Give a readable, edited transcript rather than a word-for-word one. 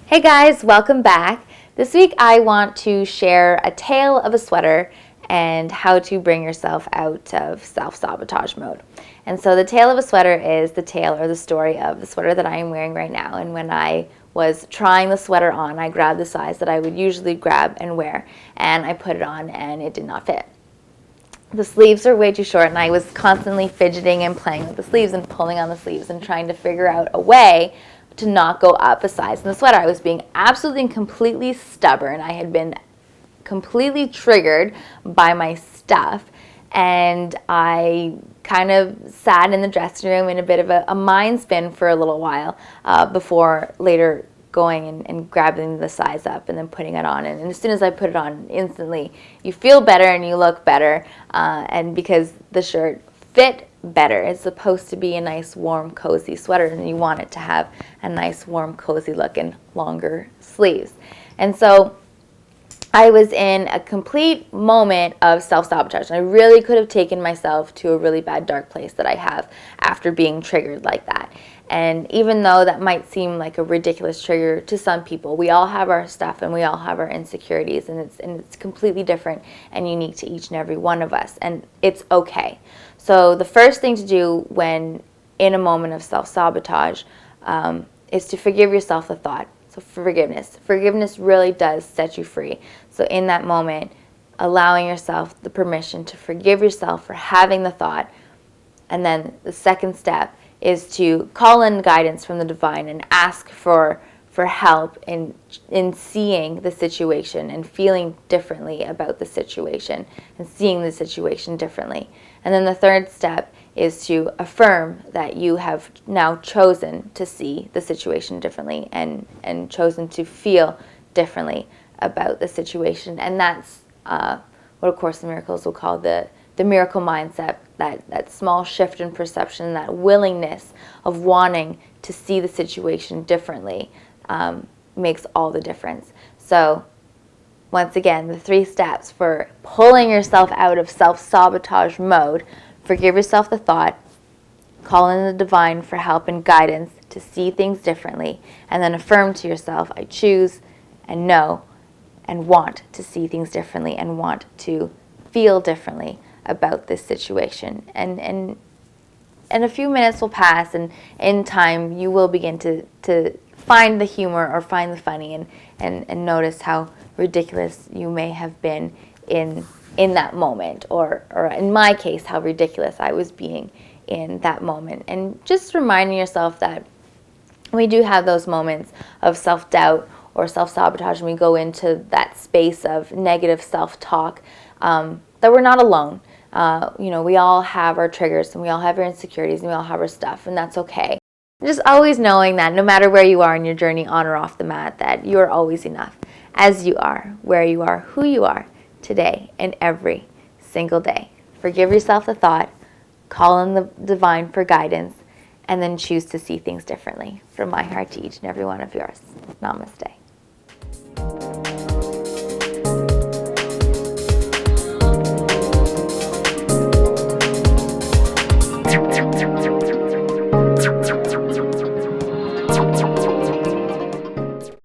Hey guys, welcome back. This week I want to share a tale of a sweater and how to bring yourself out of self-sabotage mode. And so the tale of a sweater is the tale or the story of the sweater that I am wearing right now. And when I was trying the sweater on, I grabbed the size that I would usually grab and wear, and I put it on and it did not fit. The sleeves are way too short, and I was constantly fidgeting and playing with the sleeves and pulling on the sleeves and trying to figure out a way to not go up a size in the sweater. I was being absolutely and completely stubborn. I had been completely triggered by my stuff, and I kind of sat in the dressing room in a bit of a mind spin for a little while before later going and grabbing the size up and then putting it on. And as soon as I put it on, instantly you feel better and you look better, and because the shirt fit better. It's supposed to be a nice, warm, cozy sweater, and you want it to have a nice, warm, cozy look and longer sleeves. And so I was in a complete moment of self-sabotage. I really could have taken myself to a really bad, dark place that I have after being triggered like that. And even though that might seem like a ridiculous trigger to some people, we all have our stuff and we all have our insecurities, and it's completely different and unique to each and every one of us, and it's okay. So the first thing to do when in a moment of self-sabotage is to forgive yourself the thought. So forgiveness really does set you free. So in that moment, allowing yourself the permission to forgive yourself for having the thought. And then the second step is to call in guidance from the divine and ask for help in seeing the situation and feeling differently about the situation and seeing the situation differently. And then the third step is to affirm that you have now chosen to see the situation differently and chosen to feel differently about the situation. And that's what A Course in Miracles will call the miracle mindset, that small shift in perception, that willingness of wanting to see the situation differently makes all the difference. So once again, the 3 steps for pulling yourself out of self-sabotage mode: forgive yourself the thought, call in the divine for help and guidance to see things differently, and then affirm to yourself, I choose and know and want to see things differently and want to feel differently about this situation. And a few minutes will pass, and in time you will begin to find the humor or find the funny and notice how ridiculous you may have been in that moment, or in my case, how ridiculous I was being in that moment. And just reminding yourself that we do have those moments of self-doubt or self-sabotage, and we go into that space of negative self-talk, that we're not alone. We all have our triggers, and we all have our insecurities, and we all have our stuff, and that's okay. Just always knowing that no matter where you are in your journey, on or off the mat, that you are always enough, as you are, where you are, who you are, today and every single day. Forgive yourself the thought, call in the divine for guidance, and then choose to see things differently. From my heart to each and every one of yours. Namaste.